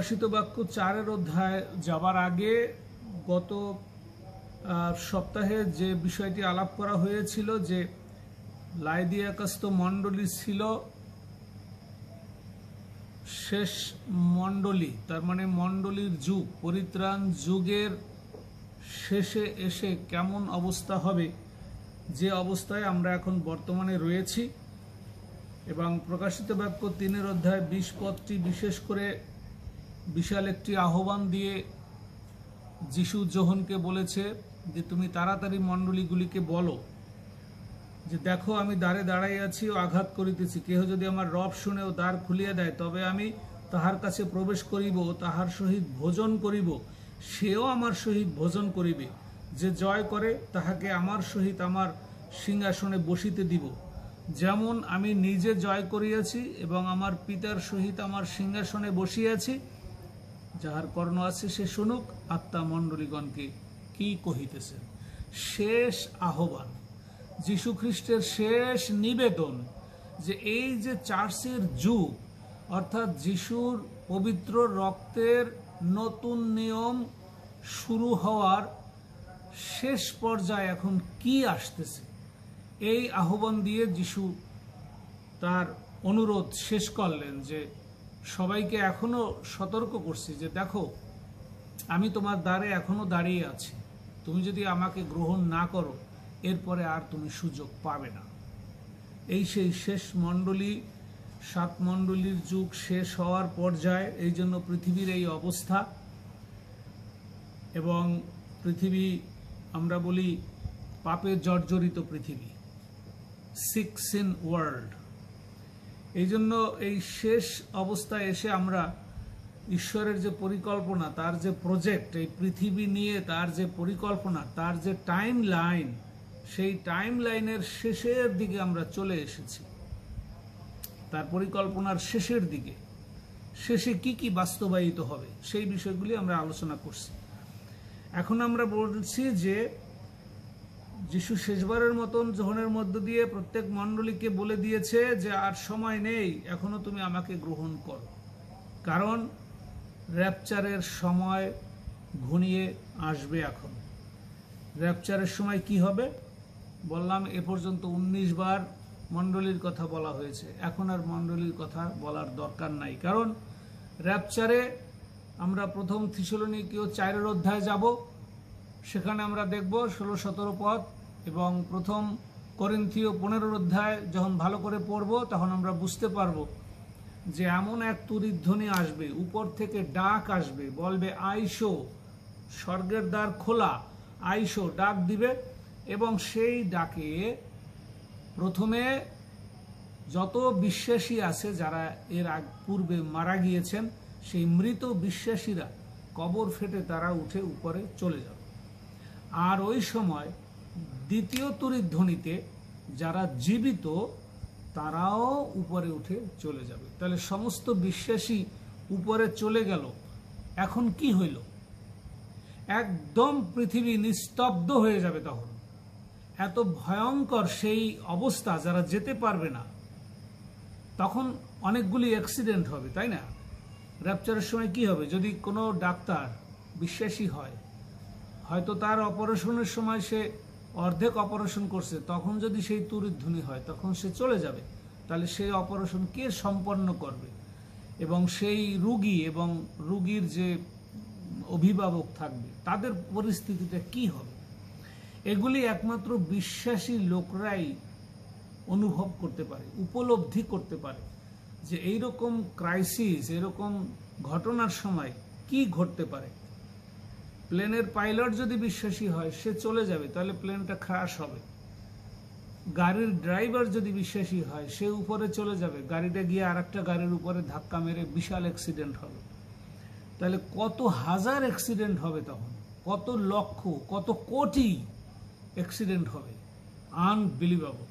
প্রকাশিত বাক্য 4 অধ্যায় যাবার আগে গত সপ্তাহে যে বিষয়টি আলাপ করা হয়েছিল যে লাইদিয়াকাস্ত মণ্ডলী ছিল শেষ মণ্ডলী, তার মানে মণ্ডলীর যুগ, পরিত্রাণ যুগের শেষে এসে কেমন অবস্থা হবে, যে অবস্থায় আমরা এখন বর্তমানে রয়েছি। এবং প্রকাশিত বাক্য 3 অধ্যায় 20 পদটি বিশেষ করে বিশাল একটি আহ্বান দিয়ে যিশু যোহনকে বলেছে যে তুমি তাড়াতাড়ি মণ্ডলীগুলিকে বলো যে দেখো আমি দ্বারে দাঁড়াই আছি ও আঘাত করিতেছি, কেহ যদি আমার রব শুনে ও দ্বার খুলিয়া দেয় তবে আমি তাহার কাছে প্রবেশ করিব ও তাহার সহিত ভোজন করিব, সেও আমার সহিত ভোজন করিবে। যে জয় করে তাহাকে আমার সহিত আমার সিংহাসনে বসিতে দিব, যেমন আমি নিজে জয় করিয়াছি এবং আমার পিতার সহিত আমার সিংহাসনে বসিয়াছি। যাহার কর্ণ আছে সে শুনুক আত্মা মণ্ডলীগণকে কি কহিতেছেন। শেষ আহ্বান, যীশু খ্রিস্টের শেষ নিবেদন যে এই যে চার্চের যুগ, অর্থাৎ যিশুর পবিত্র রক্তের নতুন নিয়ম শুরু হওয়ার শেষ পর্যায়ে এখন কি আসতেছে, এই আহ্বান দিয়ে যিশু তার অনুরোধ শেষ করলেন যে সবাইকে এখনো সতর্ক করছি যে দেখো আমি তোমার দ্বারে এখনো দাঁড়িয়ে আছি, তুমি যদি আমাকে গ্রহণ না করো এরপরে আর তুমি সুযোগ পাবে না। এই সেই শেষ মণ্ডলী, 7 মণ্ডলীর যুগ শেষ হওয়ার পর্যায়ে, এই জন্য পৃথিবীর এই অবস্থা। এবং পৃথিবী আমরা বলি পাপে জর্জরিত পৃথিবী, সিক সিন ওয়ার্ল্ড। এই জন্য এই শেষ অবস্থায় এসে আমরা ঈশ্বরের যে পরিকল্পনা, তার যে প্রজেক্ট, এই পৃথিবী নিয়ে তার যে পরিকল্পনা, তার যে টাইম লাইন, সেই টাইম লাইনের শেষের দিকে আমরা চলে এসেছি। তার পরিকল্পনার শেষের দিকে, শেষে কি কি বাস্তবায়িত হবে সেই বিষয়গুলি আমরা আলোচনা করছি। এখন আমরা বলছি যে যিশু শেষবারের মতন যোহনের মধ্য দিয়ে প্রত্যেক মণ্ডলীকে বলে দিয়েছে যে আর সময় নেই, এখনো তুমি আমাকে গ্রহণ করো, কারণ র্যাপচারের সময় ঘনিয়ে আসবে। এখন র্যাপচারের সময় কি হবে বললাম, এ পর্যন্ত 19 বার মণ্ডলীর কথা বলা হয়েছে, এখন আর মণ্ডলীর কথা বলার দরকার নাই। কারণ র্যাপচারে আমরা প্রথম থিসলনিকীয় 4 অধ্যায় যাব, সেখানে আমরা দেখব 16-17 পদ, এবং প্রথম করিন্থীয় 15 অধ্যায় যখন ভালো করে পড়ব তখন আমরা বুঝতে পারবো যে এমন এক তুরিধ্বনি আসবে, উপর থেকে ডাক আসবে, বলবে আইসো, স্বর্গের দ্বার খোলা, আইসো, ডাক দিবে। এবং সেই ডাকে প্রথমে যত বিশ্বাসী আছে যারা এর পূর্বে মারা গিয়েছেন, সেই মৃত বিশ্বাসীরা কবর ফেটে তারা উঠে উপরে চলে যাবে। আর ওই সময় দ্বিতীয় তুরিধ্বনিতে যারা জীবিত তারাও উপরে উঠে চলে যাবে। তাহলে সমস্ত বিশ্বাসী উপরে চলে গেল। এখন কি হইল? একদম পৃথিবী নিস্তব্ধ হয়ে যাবে। তখন এত ভয়ঙ্কর সেই অবস্থা, যারা যেতে পারবে না। তখন অনেকগুলি অ্যাক্সিডেন্ট হবে, তাই না? র্যাপচারের সময় কি হবে? যদি কোনো ডাক্তার বিশ্বাসী হয়, হয়তো তার অপারেশনের সময় সে অর্ধেক অপারেশন করছে, তখন যদি সেই তুরিধ্বনি হয় তখন সে চলে যাবে। তাহলে সেই অপারেশন কে সম্পন্ন করবে? এবং সেই রুগী এবং রুগীর যে অভিভাবক থাকবে তাদের পরিস্থিতিটা কি হবে? এগুলি একমাত্র বিশ্বাসী লোকরাই অনুভব করতে পারে, উপলব্ধি করতে পারে যে এইরকম ক্রাইসিস, এরকম ঘটনার সময় কি ঘটতে পারে। প্লেনের পাইলট যদি বিশ্বাসী হয় সে চলে যাবে, তাহলে প্লেনটা ক্র্যাশ হবে। গাড়ির ড্রাইভার যদি বিশ্বাসী হয় সে উপরে চলে যাবে, গাড়িটা গিয়ে আরেকটা গাড়ির উপরে ধাক্কা মেরে বিশাল অ্যাক্সিডেন্ট হবে। তাহলে কত হাজার অ্যাক্সিডেন্ট হবে, তখন কত লক্ষ, কত কোটি অ্যাক্সিডেন্ট হবে, আনবিলিভেবল।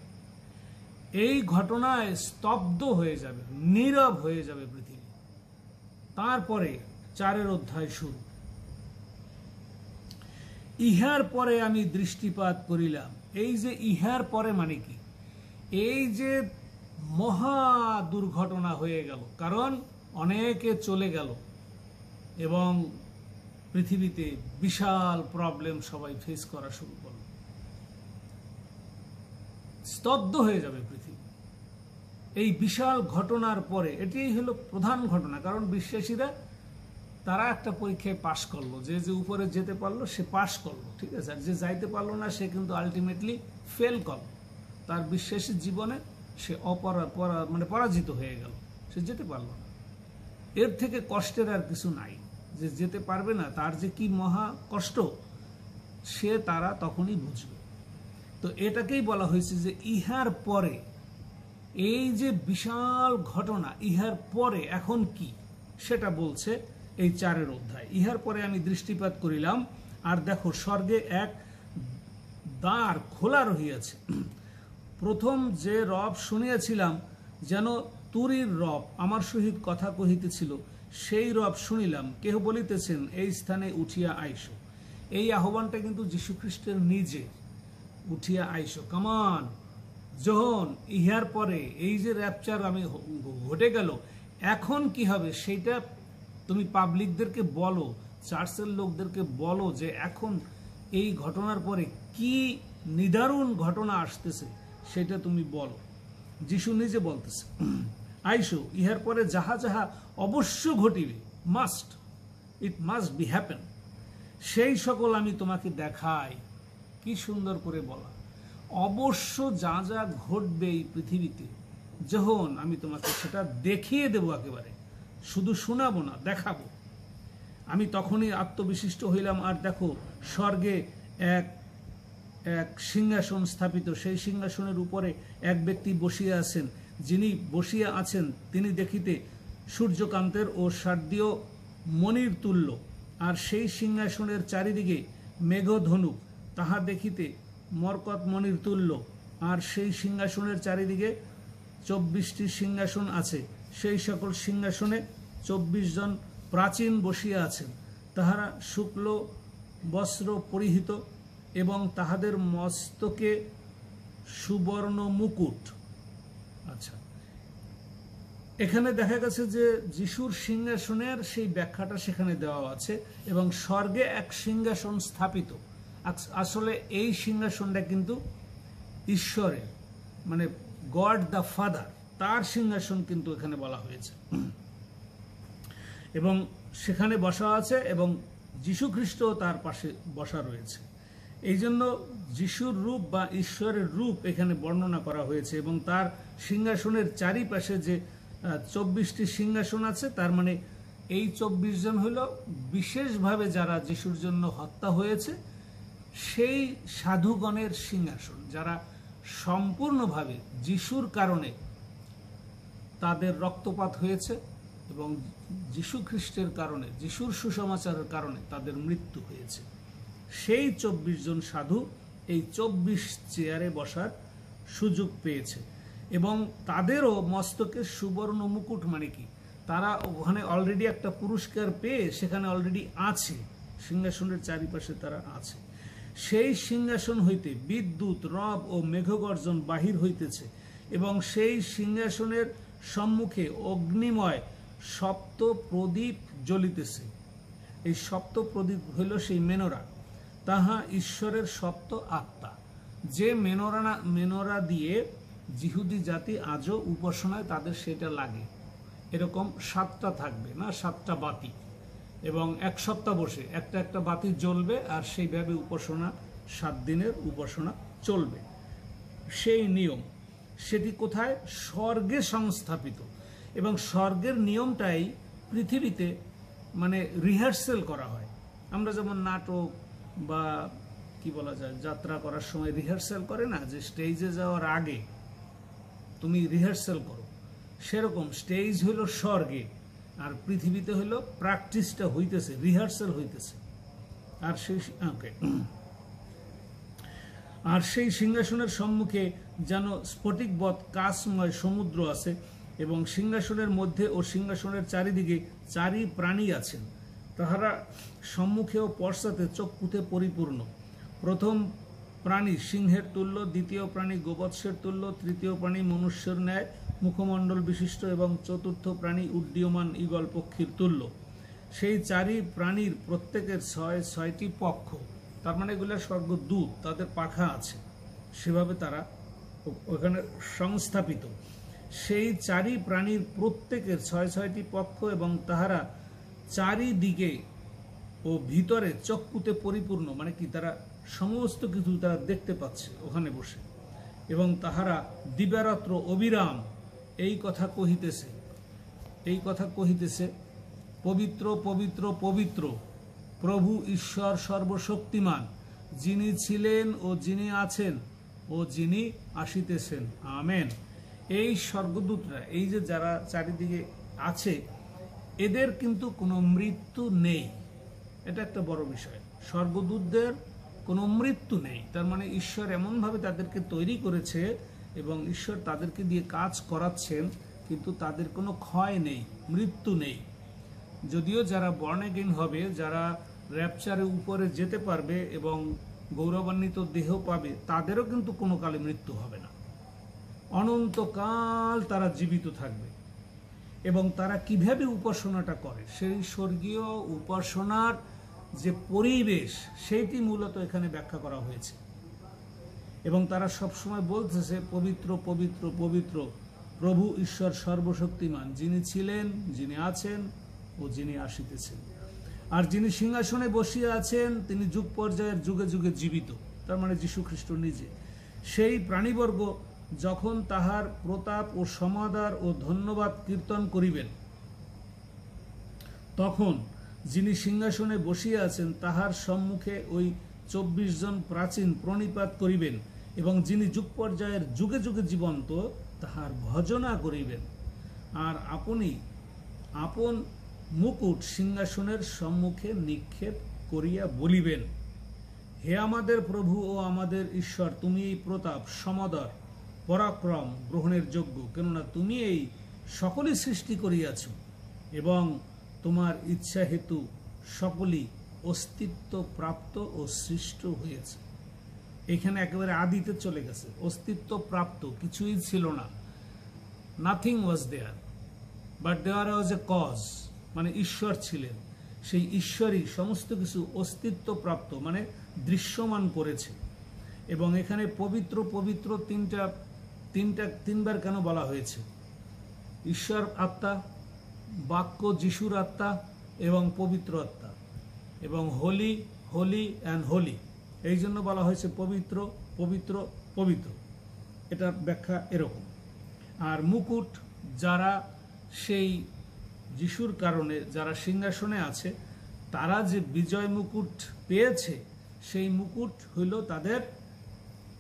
এই ঘটনায় স্তব্ধ হয়ে যাবে, নীরব হয়ে যাবে পৃথিবী। তারপরে 4 অধ্যায় শুরু। ইহার পরে আমি দৃষ্টিপাত করিলাম। এই যে ইহার পরে মানে কি? এই যে মহা দুর্ঘটনা হয়ে গেল, কারণ অনেকে চলে গেল, এবং পৃথিবীতে বিশাল প্রবলেম সবাই ফেস করা শুরু করল। স্তব্ধ হয়ে যাবে পৃথিবী এই বিশাল ঘটনার পরে। এটাই হলো প্রধান ঘটনা, কারণ বিশ্বাসীরা তারা একটা পরীক্ষায় পাশ করলো, যে যে উপরে যেতে পারলো সে পাশ করলো, ঠিক আছে, আর যে যাইতে পারলো না সে কিন্তু আলটিমেটলি ফেল করলো। তার বিশ্বাসী জীবনে সে মানে পরাজিত হয়ে গেল, সে যেতে পারলো না। এর থেকে কষ্টের আর কিছু নাই। যে যেতে পারবে না তার যে কি মহা কষ্ট সে তারা তখনই বুঝবে। তো এটাকেই বলা হয়েছে যে ইহার পরে, এই যে বিশাল ঘটনা ইহার পরে এখন কি সেটা বলছে এই 4 অধ্যায়। ইহার পরে আমি দৃষ্টিপাত করিলাম, আর দেখো স্বর্গে এক দ্বার খোলা রহিয়াছে। প্রথম যে রব শুনিয়াছিলাম যেন তুরীর রব আমার সহিত কথা কহিতেছিল, সেই রব শুনিলাম, কেহ বলিতেছেন এই স্থানে উঠিয়া আইসো। এই আহ্বানটা কিন্তু যীশু খ্রিস্টের নিজে, উঠিয়া আইসো, কামান। যখন ইহার পরে এই যে র্যাপচার আমি ঘটে গেল, এখন কি হবে সেইটা তুমি পাবলিকদেরকে বলো, চার্চের লোকদেরকে বলো যে এখন এই ঘটনার পরে কি নিদারুণ ঘটনা আসতেছে সেটা তুমি বলো। যিশু নিজে বলতেছে, আইসো, ইহার পরে যাহা যাহা অবশ্য ঘটিবে, ইট মাস্ট বি হ্যাপেন, সেই সকল আমি তোমাকে দেখাই। কি সুন্দর করে বলা, অবশ্য যা যা ঘটবে এই পৃথিবীতে, যখন আমি তোমাকে সেটা দেখিয়ে দেব, একেবারে শুধু শোনাবো না, দেখাবো। আমি তখনই আত্মবিশিষ্ট হইলাম, আর দেখো স্বর্গে এক এক সিংহাসন স্থাপিত, সেই সিংহাসনের উপরে এক ব্যক্তি বসিয়া আছেন। যিনি বসিয়া আছেন তিনি দেখিতে সূর্যকান্তের ও শারদীয় মণির তুল্য, আর সেই সিংহাসনের চারিদিকে মেঘধনুক, তাহা দেখিতে মরকত মণির তুল্য। আর সেই সিংহাসনের চারিদিকে 24টি সিংহাসন আছে, সেই সকল সিংহাসনে 24 জন প্রাচীন বসিয়া আছেন। তাহারা শুক্ল বস্ত্র পরিহিত এবং তাহাদের মস্তকে সুবর্ণ মুকুট। আচ্ছা, এখানে দেখা গেছে যে যিশুর সিংহাসনের সেই ব্যাখ্যাটা সেখানে দেওয়া আছে, এবং স্বর্গে এক সিংহাসন স্থাপিত। আসলে এই সিংহাসনটা কিন্তু ঈশ্বরের, মানে গড দ্য ফাদার, তার সিংহাসন কিন্তু এখানে বলা হয়েছে, এবং সেখানে বসা আছে, এবং যীশু খ্রিস্ট তার পাশে বসা রয়েছে। এই জন্য যিশুর রূপ বা ঈশ্বরের রূপ এখানে বর্ণনা করা হয়েছে, এবং তার সিংহাসনের চারিপাশে যে 24টি সিংহাসন আছে, তার মানে এই 24 জন হল বিশেষভাবে যারা যিশুর জন্য হত্যা হয়েছে, সেই সাধুগণের সিংহাসন, যারা সম্পূর্ণভাবে যিশুর কারণে তাদের রক্তপাত হয়েছে, এবং যীশু খ্রিস্টের কারণে, যিশুর সুসমাচারের কারণে তাদের মৃত্যু হয়েছে। সেই 24 জন সাধু এই 24 চেয়ারে বসার সুযোগ পেয়েছে, এবং তাদেরও মস্তকে সুবর্ণ মুকুট। মানে কি, তারা ওখানে অলরেডি একটা পুরস্কার পেয়ে সেখানে অলরেডি আছে, সিংহাসনের চারিপাশে তারা আছে। সেই সিংহাসন হইতে বিদ্যুৎ, রব ও মেঘগর্জন বাহির হইতেছে, এবং সেই সিংহাসনের সম্মুখে অগ্নিময় সপ্ত প্রদীপ জ্বলিতেছে। এই সপ্ত প্রদীপ হইল সেই মেনরা, তাহা ঈশ্বরের সপ্ত আত্মা, যে মেনরা দিয়ে জিহুদি জাতি আজও উপাসনায় তাদের সেটা লাগে। এরকম 7টা থাকবে না, 7টা বাতি, এবং 1 সপ্তাহ বসে একটা একটা বাতি জ্বলবে, আর সেইভাবে উপাসনা 7 দিনের উপাসনা চলবে। সেই নিয়ম, সেটি কোথায়? স্বর্গে সংস্থাপিত, এবং স্বর্গের নিয়মটাই পৃথিবীতে মানে রিহার্সেল করা হয়। আমরা যেমন নাটক বা কি বলা যায়, যাত্রা করার সময় রিহার্সেল করে না, যে স্টেজে যাওয়ার আগে তুমি রিহার্সেল করো, সেরকম স্টেজ হইল স্বর্গে, আর পৃথিবীতে হইল প্র্যাকটিসটা হইতেছে, রিহার্সেল হইতেছে। আর সেই সিংহাসনের সম্মুখে যেন স্ফটিকবৎ কাচময় সমুদ্র আছে, এবং সিংহাসনের মধ্যে ও সিংহাসনের চারিদিকে 4 প্রাণী আছেন। তাহারা সম্মুখে ও পশ্চাতে চক্ষুতে পরিপূর্ণ। প্রথম প্রাণী সিংহের তুল্য, দ্বিতীয় প্রাণী গোবৎসের তুল্য, তৃতীয় প্রাণী মনুষ্যের ন্যায় মুখমণ্ডল বিশিষ্ট, এবং চতুর্থ প্রাণী উড্ডীয়মান ঈগল পক্ষীর তুল্য। সেই চারি প্রাণীর প্রত্যেকের ছয়টি পক্ষ, তার মানে এগুলো স্বর্গদূত, তাদের পাখা আছে, সেভাবে তারা ওখানে সংস্থাপিত। সেই চারি প্রাণীর প্রত্যেকের ছয়টি পক্ষ এবং তাহারা চারিদিকে ও ভিতরে চক্ষুতে পরিপূর্ণ, মানে কি তারা সমস্ত কিছু তারা দেখতে পাচ্ছে ওখানে বসে, এবং তাহারা দিবারাত্র অবিরাম এই কথা কহিতেছে, পবিত্র পবিত্র পবিত্র প্রভু ঈশ্বর সর্বশক্তিমান, যিনি ছিলেন ও যিনি আছেন ও যিনি আসিতেছেন, আমেন। এই স্বর্গদূতরা, এই যে যারা চারিদিকে আছে, এদের কিন্তু কোনো মৃত্যু নেই। এটা একটা বড় বিষয়। স্বর্গদূতদের কোনো মৃত্যু নেই, তার মানে ঈশ্বর এমনভাবে তাদেরকে তৈরি করেছে এবং ঈশ্বর তাদেরকে দিয়ে কাজ করাচ্ছেন, কিন্তু তাদের কোনো ক্ষয় নেই, মৃত্যু নেই। যদিও যারা বর্ন এগেইন হবে, যারা র্যাপচারে উপরে যেতে পারবে এবং গৌরবান্বিত দেহ পাবে, তাদেরও কিন্তু কোনো কালে মৃত্যু হবে না, অনন্তকাল তারা জীবিত থাকবে। এবং তারা কিভাবে উপাসনাটা করে, সেই স্বর্গীয় উপাসনার যে পরিবেশ, সেইটি মূলত এখানে ব্যাখ্যা করা হয়েছে। এবং তারা সবসময় বলতেছে, পবিত্র পবিত্র পবিত্র প্রভু ঈশ্বর সর্বশক্তিমান, যিনি ছিলেন, যিনি আছেন ও যিনি আসিতেছেন। আর যিনি সিংহাসনে বসিয়া আছেন, তিনি যুগ পর্যায়ের যুগে যুগে জীবিত, তার মানে যীশু খ্রিস্ট নিজে। সেই প্রাণীবর্গ যখন তাহার প্রতাপ ও সমাদর ও ধন্যবাদ কীর্তন করিবেন, তখন যিনি সিংহাসনে বসিয়া আছেন তাহার সম্মুখে ওই 24 জন প্রাচীন প্রণিপাত করিবেন, এবং যিনি যুগ পর্যায়ের যুগে যুগে জীবন্ত, তাহার ভজনা করিবেন। আর আপন মুকুট সিংহাসনের সম্মুখে নিক্ষেপ করিয়া বলিবেন, হে আমাদের প্রভু ও আমাদের ঈশ্বর, তুমি এই প্রতাপ, সমাদর, পরাক্রম গ্রহণের যোগ্য, কেননা তুমি এই সকলই সৃষ্টি করিয়াছ এবং তোমার ইচ্ছা হেতু সকলই অস্তিত্ব প্রাপ্ত ও সৃষ্ট হয়েছে। এখানে একেবারে আদিতে চলে গেছে, অস্তিত্ব প্রাপ্ত, কিছুই ছিল না, nothing was there, but there was a cause, মানে ঈশ্বর ছিলেন, সেই ঈশ্বরই সমস্ত কিছু অস্তিত্ব প্রাপ্ত, মানে দৃশ্যমান করেছে। এবং এখানে পবিত্র পবিত্র তিনবার কেন বলা হয়েছে? ঈশ্বর আত্মা, বাক্য যিশুর আত্মা এবং পবিত্র আত্মা, এবং হোলি হোলি অ্যান্ড হোলি, এই জন্য বলা হয়েছে পবিত্র পবিত্র পবিত্র। এটার ব্যাখ্যা এরকম। আর মুকুট, যারা সেই যিশুর কারণে যারা সিংহাসনে আছে, তারা যে বিজয় মুকুট পেয়েছে, সেই মুকুট হইল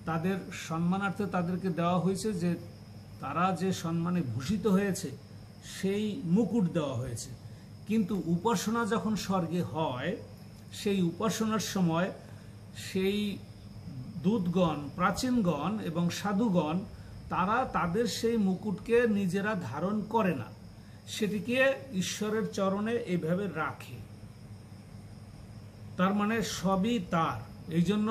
তাদের সম্মানার্থে তাদেরকে দেওয়া হয়েছে, যে তারা যে সম্মানে ভূষিত হয়েছে সেই মুকুট দেওয়া হয়েছে। কিন্তু উপাসনা যখন স্বর্গে হয়, সেই উপাসনার সময় সেই দূতগণ, প্রাচীনগণ এবং সাধুগণ, তারা তাদের সেই মুকুটকে নিজেরা ধারণ করে না, সেটিকে ঈশ্বরের চরণে এইভাবে রাখে। তার মানে সবই তার, এই জন্য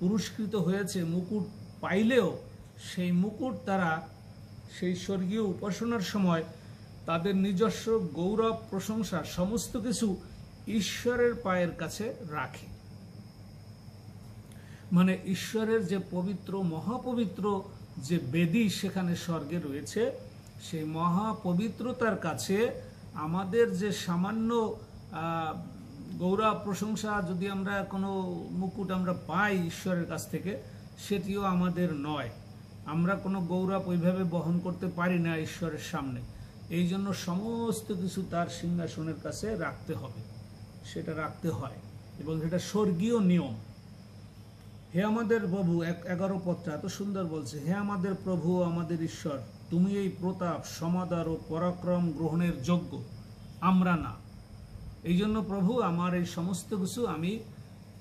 পুরস্কৃত হয়েছে। মুকুট পাইলেও সেই মুকুট তারা সেই স্বর্গীয় উপাসনার সময় তাদের নিজস্ব গৌরব, প্রশংসা সমস্ত কিছু ঈশ্বরের পায়ের কাছে রাখে। মানে ঈশ্বরের যে পবিত্র, মহাপবিত্র যে বেদী সেখানে স্বর্গে রয়েছে, সেই মহাপবিত্রতার কাছে আমাদের যে সামান্য গৌরব, প্রশংসা, যদি আমরা কোনো মুকুট আমরা পাই ঈশ্বরের কাছ থেকে, সেটিও আমাদের নয়। আমরা কোনো গৌরব ওইভাবে বহন করতে পারি না ঈশ্বরের সামনে। এই জন্য সমস্ত কিছু তার সিংহাসনের কাছে রাখতে হবে, সেটা রাখতে হয়, এবং সেটা স্বর্গীয় নিয়ম। হে আমাদের প্রভু, 11 পদটা এত সুন্দর বলছে, হে আমাদের প্রভু, আমাদের ঈশ্বর, তুমি এই প্রতাপ, সমাদর ও পরাক্রম গ্রহণের যোগ্য, আমরা না। এই জন্য প্রভু, আমার এই সমস্ত কিছু আমি,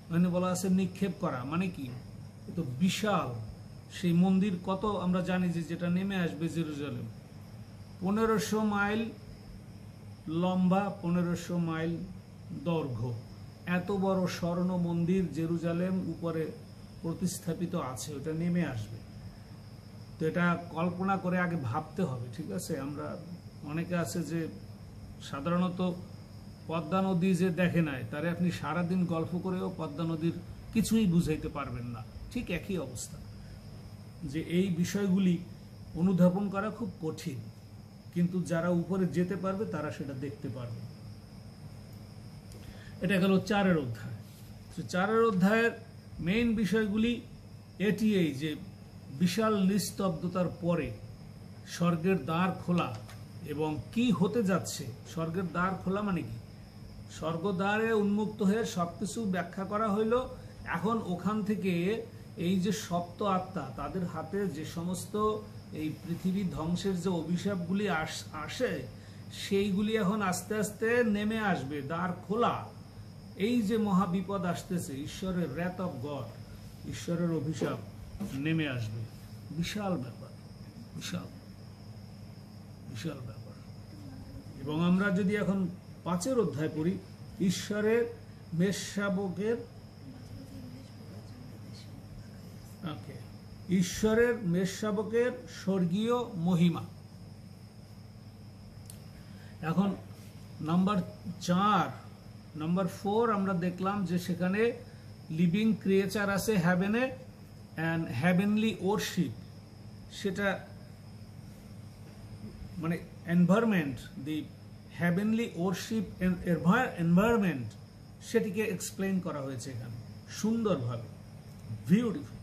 মানে বলা আছে নিক্ষেপ করা, মানে কি, এত বিশাল সেই মন্দির, কত আমরা জানি যে যেটা নেমে আসবে জেরুজালেম, 1500 মাইল লম্বা, 1500 মাইল দৈর্ঘ্য, এত বড় স্বর্ণ মন্দির জেরুজালেম উপরে প্রতিস্থাপিত আছে, ওটা নেমে আসবে। তো এটা কল্পনা করে আগে ভাবতে হবে, ঠিক আছে? আমরা অনেকে আছে যে সাধারণত পদ্মা নদী যে দেখে নাই তারে আপনি সারাদিন গল্প করেও পদ্মা নদীর কিছুই বুঝাইতে পারবেন না। ঠিক একই অবস্থা, যে এই বিষয়গুলি অনুধাবন করা খুব কঠিন, কিন্তু যারা উপরে যেতে পারবে তারা সেটা দেখতে পারবে। এটা গেল 4 অধ্যায়। 4 অধ্যায়ের মেইন বিষয়গুলি এটি, এই যে বিশাল নিস্তব্ধতার পরে স্বর্গের দ্বার খোলা এবং কি হতে যাচ্ছে। স্বর্গের দ্বার খোলা মানে কি? স্বর্গদ্বারে উন্মুক্ত হয়ে সবকিছু ব্যাখ্যা করা হইল। এখন ওখান থেকে এই যে সপ্ত আত্মা, তাদের হাতে যে সমস্ত এই পৃথিবী ধ্বংসের যে অভিশাপগুলি আসে, সেইগুলি এখন আস্তে আস্তে নেমে আসবে। দ্বার খোলা, এই যে মহাবিপদ আসতেছে, ঈশ্বরের wrath of God, ঈশ্বরের অভিশাপ নেমে আসবে। বিশাল ব্যাপার, বিশাল বিশাল ব্যাপার। এবং আমরা যদি এখন 5 অধ্যায় পড়ি, ঈশ্বরের মেষশাবকের ঈশ্বরের মেষশাবকের স্বর্গীয় মহিমা। এখন নাম্বার 4 আমরা দেখলাম যে সেখানে লিভিং ক্রিয়েচার আছে হ্যাভেনে, অ্যান্ড হ্যাভেনলি ওরশিপ, সেটা মানে এনভায়রনমেন্ট, দি হ্যাভেনলি ওরশিপ এনভায়রনমেন্ট, সেটিকে এক্সপ্লেইন করা হয়েছে এখানে সুন্দরভাবে, বিউটিফুল।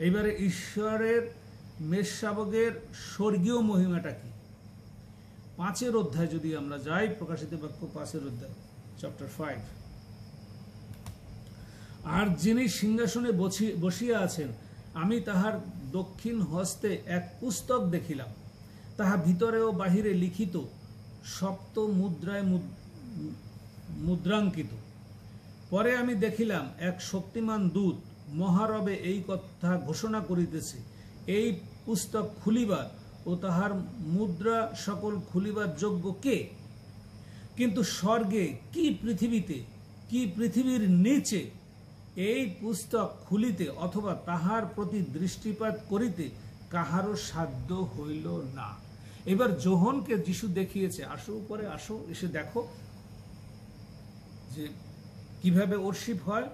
এইবারে ঈশ্বরের মেষশাবকের স্বর্গীয় মহিমাটা কি? 5 অধ্যায় যদি আমরা যাই, প্রকাশিত বাক্য 5 অধ্যায়, চ্যাপ্টার 5। আর যিনি সিংহাসনে বসিয়া আছেন, আমি তাহার দক্ষিণ হস্তে এক পুস্তক দেখিলাম, তাহা ভিতরে ও বাহিরে লিখিত, সপ্ত মুদ্রায় মুদ্রাঙ্কিত। পরে আমি দেখিলাম এক শক্তিমান দূত মহারবে এই কথা ঘোষণা করিতেছে, এই পুস্তক খুলিবার ও তাহার মুদ্রা সকল খুলিবার যোগ্য কে? কিন্তু স্বর্গে কি পৃথিবীতে কি পৃথিবীর নিচে এই পুস্তক খুলিতে অথবা তাহার প্রতি দৃষ্টিপাত করিতে কাহারও সাধ্য হইল না। এবার যোহনকে যিশু দেখিয়েছে, আসো উপরে আসো, এসে দেখো যে কিভাবে ওরশিপ হয়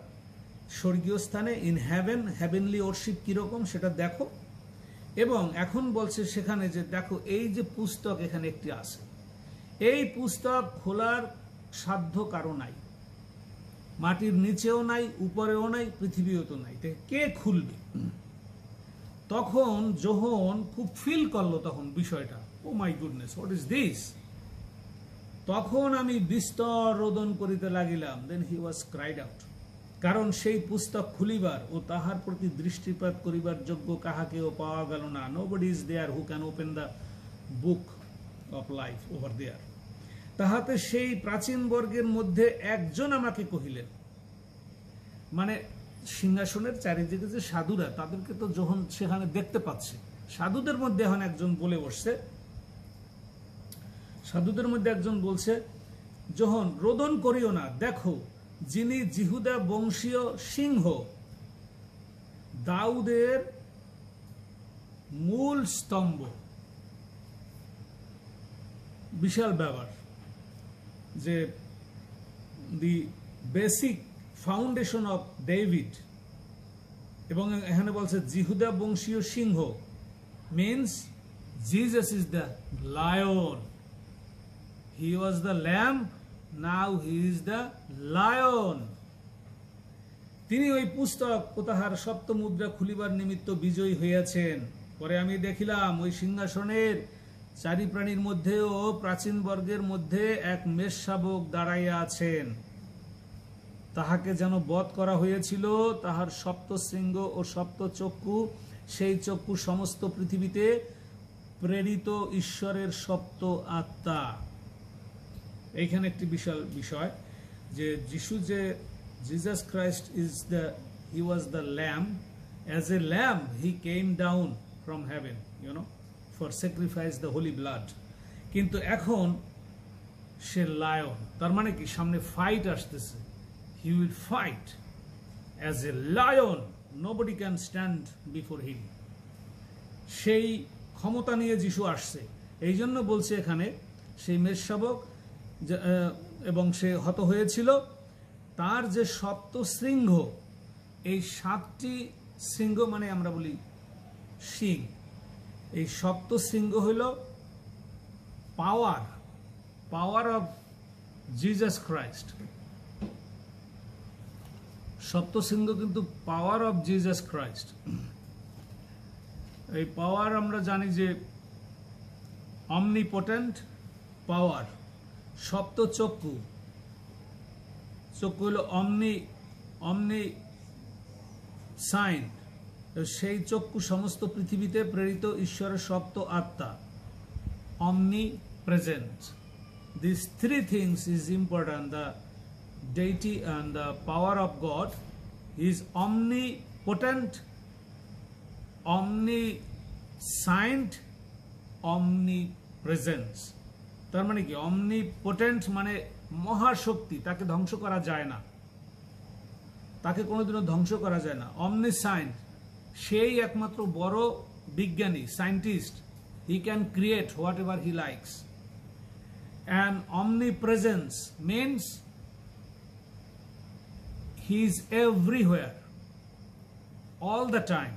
স্বর্গীয় স্থানে, ইন হ্যাভেন, হ্যাভেনলি ওরশিপ কিরকম সেটা দেখো। এবং এখন বলছে সেখানে যে দেখো এই যে পুস্তক এখানে একটি আছে, এই পুস্তক খোলার সাধ্য কারো নাই, মাটির নিচেও নাই, উপরেও নাই, পৃথিবীও তো নাই, কে খুলবে? তখন যোহন খুব ফিল করলো তখন বিষয়টা, oh my goodness, what is this? তখন আমি বিস্তর রোদন করিতে লাগিলাম, দেন হি ওয়াজ ক্রাইড আউট। কারণ সেই পুস্তক খুলিবার ও তাহার প্রতি দৃষ্টিপাত করিবার যোগ্য কাহাকেও পাওয়া গেল না। Nobody is there who can open the book of life over there. তাহাতে সেই প্রাচীন বর্গের মধ্যে একজন আমাকে কহিলেন, মানে সিংহাসনের চারিদিকে যে সাধুরা, তাদেরকে তো যখন সেখানে দেখতে পাচ্ছে, সাধুদের মধ্যে এখন একজন বলে বসছে, সাধুদের মধ্যে একজন বলছে, যখন রোদন করিও না, দেখো যিনি জিহুদা বংশীয় সিংহ, দাউদের মূল স্তম্ভ। বিশাল ব্যাপার, যে the basic foundation of David. এবং এখানে বলছে জিহুদা বংশীয় সিংহ, means Jesus is the lion. He was the lamb, now he is the lion. তিনি ওই পুস্তক ও তাহার সপ্ত মুদ্রা খুলিবার নিমিত্ত বিজয়ী হইয়াছেন। পরে আমি দেখিলাম ওই সিংহাসনের চারি প্রাণীর মধ্যে ও প্রাচীন বর্গের মধ্যে এক মেষশাবক দাঁড়াইয়া আছেন। তাহাকে যেন বধ করা হয়েছিল, তাহার সপ্ত শৃঙ্গ ও সপ্ত চক্ষু, সেই চক্ষু সমস্ত পৃথিবীতে প্রেরিত ঈশ্বরের সপ্ত আত্মা। এইখানে একটি বিশাল বিষয়, যে যিশু, যে Jesus Christ is the, he was the lamb, as a lamb he came down from heaven, for sacrifice the holy blood. কিন্তু এখন সে লায়ন, তার মানে কি সামনে ফাইট আসতেছে। He will fight as a lion, nobody can stand before him. সেই ক্ষমতা নিয়ে যিশু আসছে। এই জন্য বলছে এখানে সেই মেষশাবক এবং সে হত হয়েছিল। তার যে সপ্ত শৃঙ্গ, এই 7টি শৃঙ্গ মানে আমরা বলি শিং, এই সপ্ত শৃঙ্গ হইল পাওয়ার অফ জিজাস ক্রাইস্ট। সপ্ত শৃঙ্গ কিন্তু পাওয়ার অফ জিজাস ক্রাইস্ট। এই পাওয়ার আমরা জানি যে অমনিপোটেন্ট পাওয়ার। সপ্ত চক্ষু হলো অমনি সাইন, সেই চক্ষু সমস্ত পৃথিবীতে প্রেরিত ঈশ্বরের সপ্ত আত্মা, অমনি present. These 3 things is important: the deity and the power of God. He is omnipotent, omniscient, omnipresence. তার মানে কি? omnipotent মানে মহাশক্তি, তাকে ধ্বংস করা যায় না, তাকে কোনোদিনও ধ্বংস করা যায় না। omniscient, সেই একমাত্র বড় বিজ্ঞানী, scientist, he can create whatever he likes. And omnipresence means he is everywhere, all the time,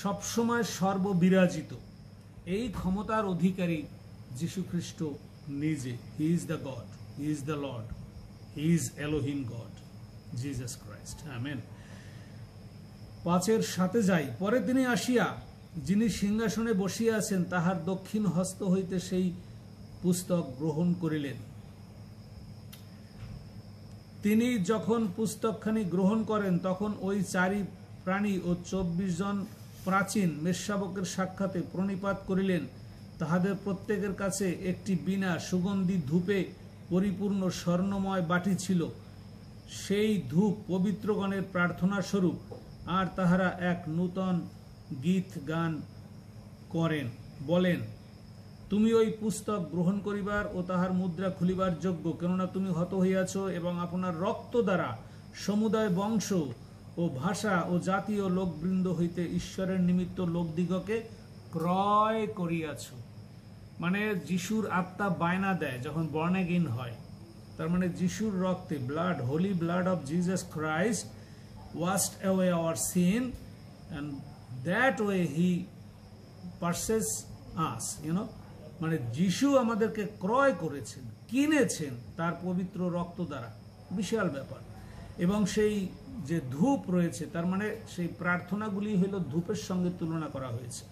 সবসময় সর্ববিরাজিত। এই ক্ষমতার অধিকারী যীশু খ্রিস্ট নিজে। He is the god, he is the lord, he is Elohim god, Jesus Christ. Amen. 5-এর 7 যাই। পরে তিনি আসিয়া যিনি সিংহাসনে বসিয়া আছেন তাহার দক্ষিণ হস্ত হইতে সেই পুস্তক গ্রহণ করিলেন। তিনি যখন পুস্তকখানি গ্রহণ করেন তখন ওই 4 প্রাণী ও 24 জন প্রাচীন মেষশাবকের সাক্ষাতে প্রণিপাত করিলেন। তাহাদের প্রত্যেকের কাছে একটি বীণা সুগন্ধি ধূপে পরিপূর্ণ স্বর্ণময় বাটি ছিল। সেই ধূপ পবিত্রগণের প্রার্থনা স্বরূপ। আর তাহারা এক নূতন গীত গান করেন, বলেন, তুমি ওই পুস্তক গ্রহণ করিবার ও তাহার মুদ্রা খুলিবার যোগ্য, কেননা তুমি হত হইয়াছ এবং আপনার রক্ত দ্বারা সমুদায় বংশ ও ভাষা ও জাতীয় লোকবৃন্দ হইতে ঈশ্বরের নিমিত্ত লোকদিগকে ক্রয় করিয়াছ। মানে যিশুর আত্মা বায়না দেয় যখন বর্ন অ্যাগেইন হয়, তার মানে যিশুর রক্তে, blood, holy blood of Jesus Christ washed away our sin, and that way he purchased us, মানে যিশু আমাদেরকে ক্রয় করেছেন, কিনেছেন তার পবিত্র রক্ত দ্বারা। বিশাল ব্যাপার। এবং সেই যে ধূপ রয়েছে, তার মানে সেই প্রার্থনাগুলি হইল ধূপের সঙ্গে তুলনা করা হয়েছে।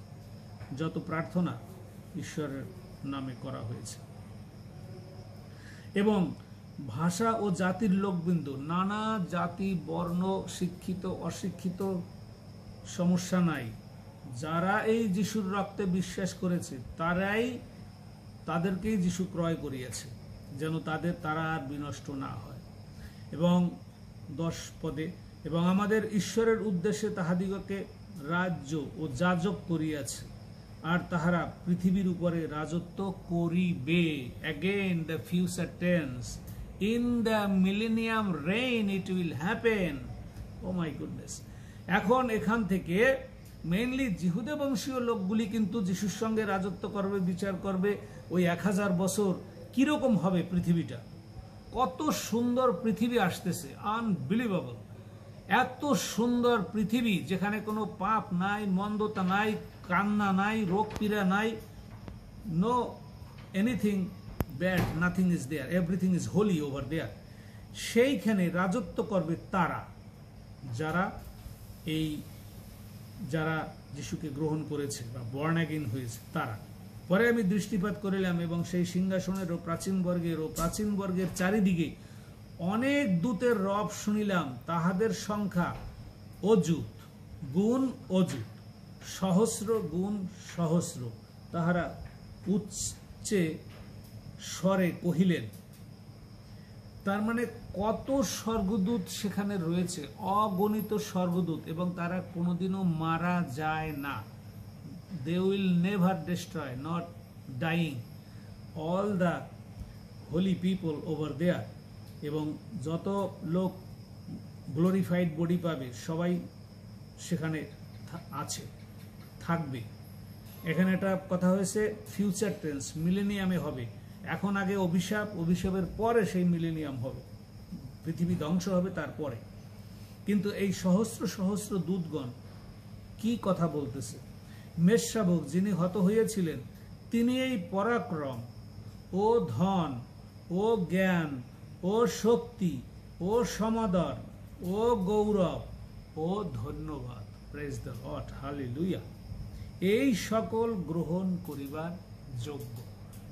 যত প্রার্থনা ঈশ্বরের নামে করা হয়েছে। এবং ভাষা ও জাতির লোকবৃন্দ, নানা জাতি, বর্ণ, শিক্ষিত, অশিক্ষিত, সমস্যা নাই, যারা এই যিশুর রক্তে বিশ্বাস করেছে তাদেরকেই যিশু ক্রয় করিয়েছে, যেন তারা আর বিনষ্ট না হয়। এবং 10 পদে, এবং আমাদের ঈশ্বরের উদ্দেশ্যে তাহাদিগকে রাজ্য ও যাজক করিয়াছে, আর তাহারা পৃথিবীর উপরে রাজত্ব করিবে। Again the future tense, in the millennium reign it will happen. Oh my goodness. এখন এখান থেকে মেইনলি জিহুদে বংশীয় লোকগুলি কিন্তু যিশুর সঙ্গে রাজত্ব করবে, বিচার করবে। ওই 1000 বছর কিরকম হবে পৃথিবীটা, কত সুন্দর পৃথিবী আসতেছে, আনবিলিভেবল। এত সুন্দর পৃথিবী যেখানে কোনো পাপ নাই, মন্দতা নাই, কান্না নাই, রোগ পীড়া নাই, know anything bad, nothing is there, everything is holy over there. সেইখানে রাজত্ব করবে তারা, যারা যিশুকে গ্রহণ করেছে বা বর্ন অ্যাগেইন হয়েছে তারা। পরে আমি দৃষ্টিপাত করিলাম এবং সেই সিংহাসনের ও প্রাচীন বর্গের চারিদিকে অনেক দূতের রব শুনিলাম। তাহাদের সংখ্যা অযুত গুণ অযুত, সহস্র গুণ সহস্র। তাহারা উচ্চে স্বরে কহিলেন। তার মানে কত স্বর্গদূত সেখানে রয়েছে, অগণিত স্বর্গদূত, এবং তারা কোনোদিনও মারা যায় না। They will never destroy, not dying, all the holy people over there. এবং যত লোক গ্লোরিফাইড বডি পাবে সবাই সেখানে থাকবে। এখানে একটা কথা হয়েছে ফিউচার টেন্স, মিলেনিয়ামে হবে। এখন আগে অভিশাপ, অভিশাপের পরে সেই মিলেনিয়াম হবে, পৃথিবী ধ্বংস হবে তারপরে। কিন্তু এই সহস্র সহস্র দূতগণ কি কথা বলতেছে? মেষশাবক যিনি হত হইয়াছিলেন, তিনি এই পরাক্রম ও ধন ও জ্ঞান ও শক্তি ও সমাদর ও গৌরব ও ধন্যবাদ, প্রেজ দ্য লর্ড, হালেলুয়া, এই সকল গ্রহণ করিবার যোগ্য।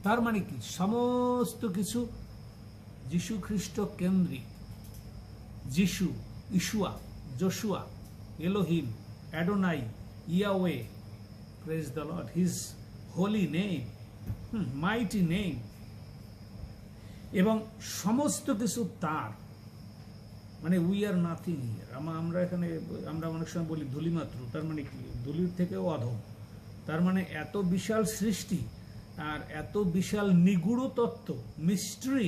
তার মানে কি? সমস্ত কিছু যীশু খ্রিস্ট কেন্দ্রিক। যিশু, Yeshua, Joshua, Elohim, Adonai, Yahweh, praise the lord, his holy name, mighty name, এবং সমস্ত কিছু তার। মানে উই আর নাথিং হিয়ার। আমরা এখানে আমরা অনেক সময় বলি ধূলিমাত্র, তার মানে কি? ধূলির থেকেও অধম। তার মানে এত বিশাল সৃষ্টি আর এত বিশাল নিগূঢ় তত্ত্ব, মিস্ট্রি,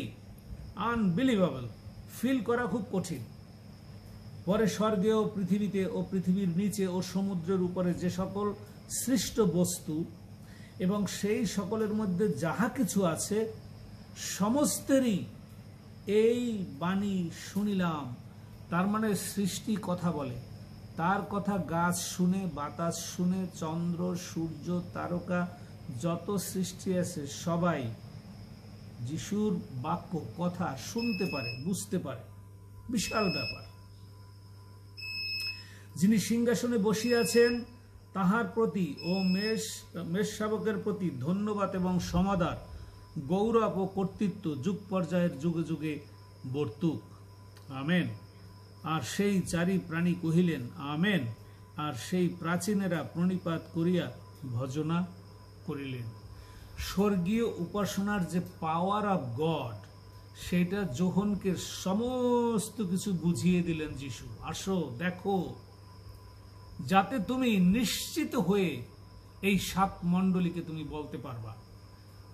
আনবিলিভেবল, ফিল করা খুব কঠিন। পরে স্বর্গে ও পৃথিবীতে ও পৃথিবীর নিচে ও সমুদ্রের উপরে যে সকল সৃষ্ট বস্তু এবং সেই সকলের মধ্যে যাহা কিছু আছে, সমস্তেরই এই বাণী শুনিলাম। তার মানে সৃষ্টি কথা বলে, তার কথা গাছ শুনে, বাতাস শুনে, চন্দ্র, সূর্য, তারকা, যত সৃষ্টি আছে সবাই যিশুর বাক্য, কথা শুনতে পারে, বুঝতে পারে। বিশাল ব্যাপার। যিনি সিংহাসনে বসিয়াছেন তাহার প্রতি ও মেষশাবকের প্রতি ধন্যবাদ এবং সমাদর, গৌরব ও কর্তৃত্ব যুগ পর্যায়ের যুগে যুগে বর্তুক। আমেন। আর সেই চারি প্রাণী কহিলেন আমেন। আর সেই প্রাচীনেরা প্রণিপাত করিয়া ভজনা করিলেন। স্বর্গীয় উপাসনার যে পাওয়ার অফ গড, সেটা যোহনকে সমস্ত কিছু বুঝিয়ে দিলেন যিশু। আসো দেখো, যাতে তুমি নিশ্চিত হয়ে এই 7 মণ্ডলীকে তুমি বলতে পারবা।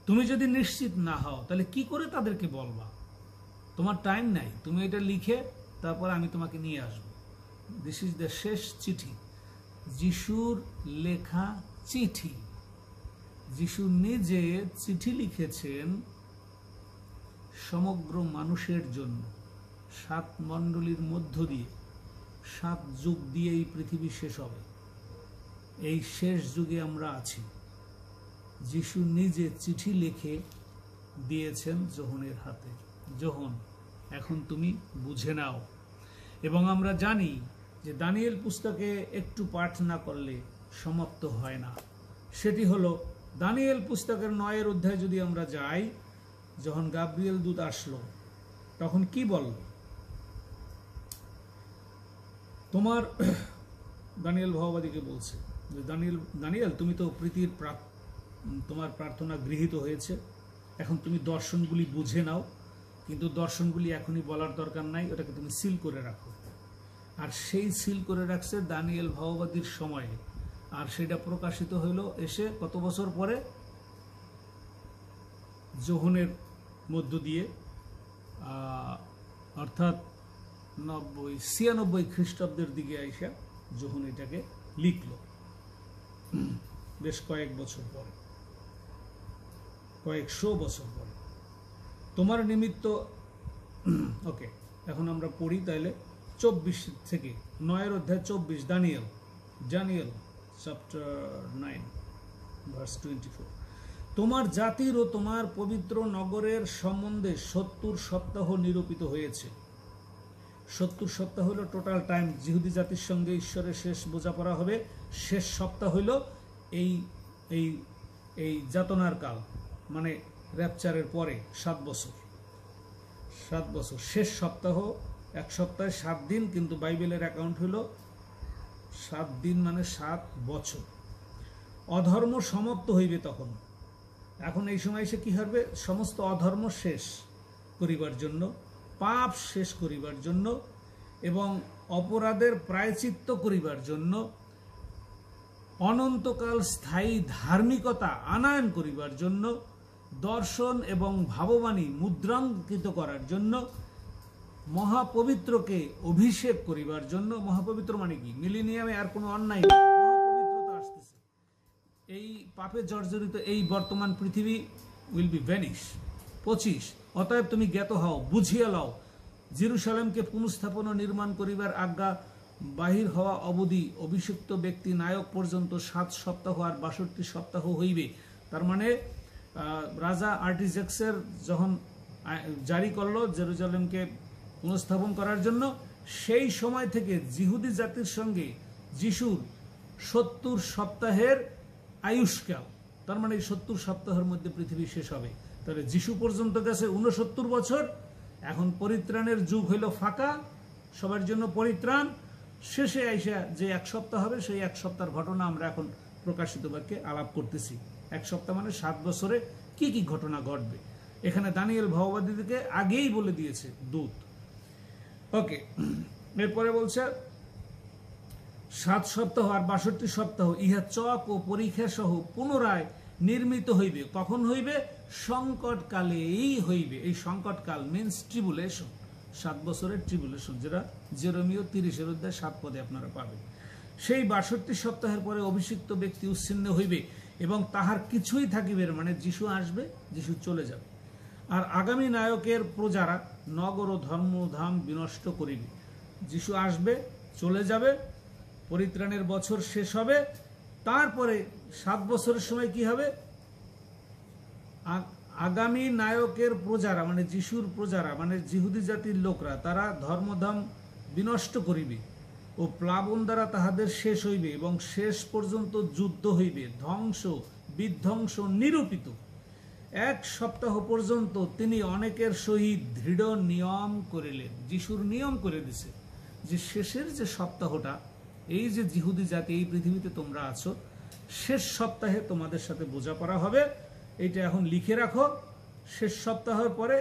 তুমি যদি নিশ্চিত না হও তাহলে কি করে তাদেরকে বলবা? তোমার টাইম নাই, তুমি এটা লিখে তারপর আমি তোমাকে নিয়ে আসবো। দিস ইজ দ্য শেষ চিঠি, যিশুর লেখা চিঠি। যিশু নিজে চিঠি লিখেছেন সমগ্র মানুষের জন্য, 7 মণ্ডলীর মধ্য দিয়ে, 7 যুগ দিয়ে এই পৃথিবী শেষ হবে। এই শেষ যুগে আমরা আছি। যিশু নিজে চিঠি লিখে দিয়েছেন যোহনের হাতে। যোহন, এখন তুমি বুঝে নাও। এবং আমরা জানি যে দানিয়েল পুস্তকে একটু পাঠ না করলে সমাপ্ত হয় না। সেটি হলো দানিয়েল পুস্তকের 9 অধ্যায় যদি আমরা যাই, যখন গাব্রিয়েল দূত আসলো তখন কি বলল? তোমার দানিয়েল ভগবাদীকে বলছে যে দানিয়েল তুমি তো প্রীতির তোমার প্রার্থনা গৃহীত হয়েছে, এখন তুমি দর্শনগুলি বুঝে নাও, কিন্তু দর্শনগুলি এখনই বলার দরকার নাই, ওটাকে তুমি সিল করে রাখো। আর সেই সিল করে রাখছে দানিয়েল ভগবাদীর সময়ে। আর সেটা প্রকাশিত হইল এসে কত বছর পরে? যোহনের মধ্য দিয়ে, অর্থাৎ 96 খ্রিস্টাব্দের দিকে আইসা যোহন এটাকে লিখল, বেশ কয়েক বছর পরে, কয়েকশো বছর পরে। তোমার নিমিত্ত, ওকে, এখন আমরা পড়ি তাইলে 24 থেকে 9 অধ্যায় 24, দানিয়েল চ্যাপ্টার 9 ভার্স 24। তোমার জাতির ও তোমার পবিত্র নগরের সম্বন্ধে 70 সপ্তাহ নিরূপিত হয়েছে। 70 সপ্তাহ হলো টোটাল টাইম, জিহুদি জাতির সঙ্গে ঈশ্বরের শেষ বোঝাপড়া হবে। শেষ সপ্তাহ হইল এই এই এই যাতনার কাল, মানে র্যাপচারের পরে 7 বছর। 7 বছর শেষ সপ্তাহ, এক সপ্তাহে 7 দিন, কিন্তু বাইবেলের অ্যাকাউন্ট হইল 7 দিন মানে 7 বছর। অধর্ম সমাপ্ত হইবে তখন। এখন এই সময় এসে কি হবে? সমস্ত অধর্ম শেষ করিবার জন্য, পাপ শেষ করিবার জন্য এবং অপরাধের প্রায়শ্চিত্ত করিবার জন্য, অনন্তকাল স্থায়ী ধার্মিকতা আনয়ন করিবার জন্য, দর্শন এবং ভাববাণী মুদ্রাঙ্কিত করার জন্য, মহাপবিত্রকে অভিষেক করিবার জন্য। মহাপবিত্র মানে কি? মিলেনিয়ামে আর কোনো অন্যায় নেই, মহাপবিত্রতা আসতেছে। এই পাপে জর্জরিত এই বর্তমান পৃথিবী উইল বি ভ্যানিশ, 25 অতএব তুমি জ্ঞাত হও, বুঝিয়া লও, জেরুসালেমকে পুনঃস্থাপন ও নির্মাণ করিবার আজ্ঞা বাহির হওয়া অবধি অভিষিক্ত ব্যক্তি নায়ক পর্যন্ত 7 সপ্তাহ আর 62 সপ্তাহ হইবে। তার মানে রাজা আর্টিজেক্সের যখন জারি করলো জেরুজালেমকে পুনঃস্থাপন করার জন্য, সেই সময় থেকে জিহুদি জাতির সঙ্গে যিশুর 70 সপ্তাহের আয়ুষ্কাল, তার মানে 70 সপ্তাহের মধ্যে পৃথিবী শেষ হবে। তাহলে যিশু পর্যন্ত গেছে 69 বছর, এখন পরিত্রাণের যুগ হইল ফাঁকা, সবার জন্য পরিত্রাণ। শেষে আইসা যে 1 সপ্তাহ হবে, সেই 1 সপ্তাহের ঘটনা আমরা এখন প্রকাশিত বাক্যে আলাপ করতেছি। 1 সপ্তাহ মানে 7 বছরে কি কি ঘটনা ঘটবে, এখানে দানিয়েল ভগবাদীদেরকে আগেই বলে দিয়েছে দূত। ওকে, এরপরে বলছে 7 সপ্তাহ আর 62 সপ্তাহ ইহা চক ও পরীক্ষা সহ পুনরায় নির্মিত হইবে। কখন হইবে? সংকটকালেই হইবে। এই সংকটকাল মিনস ট্রিবুলেশন, 7 বছরের ট্রিবুলেশন, যেটা জেরেমিয়া 30 অধ্যায় 7 পদে আপনারা পাবেন। সেই 62 সপ্তাহের পরে অভিষিক্ত ব্যক্তি উচ্ছিন্ন হইবে এবং তাহার কিছুই থাকিবে না, মানে যিশু আসবে, যিশু চলে যাবে। আর আগামী নায়কের প্রজারা নগর ও ধর্মধাম বিনষ্ট করিবে। যিশু আসবে, চলে যাবে, পরিত্রাণের বছর শেষ হবে, তারপরে 7 বছরের সময় কি হবে? আগামী নায়কের প্রজারা মানে যিশুর প্রজারা মানে জিহুদি জাতির লোকরা, তারা ধর্মধাম বিনষ্ট করিবে ও প্লাবন দ্বারা তাহাদের শেষ হইবে এবং শেষ পর্যন্ত যুদ্ধ হইবে, ধ্বংস বিধ্বংস নিরূপিত। 1 সপ্তাহ পর্যন্ত তিনি অনেকের সহিত দৃঢ় নিয়ম করিলেন। যিশুর নিয়ম করে দিছে যে শেষের যে সপ্তাহটা, এই যে জিহুদি জাতি এই পৃথিবীতে তোমরা আছো, শেষ সপ্তাহে তোমাদের সাথে বোঝাপড়া হবে। এটা এখন লিখে রাখো, শেষ সপ্তাহের পরে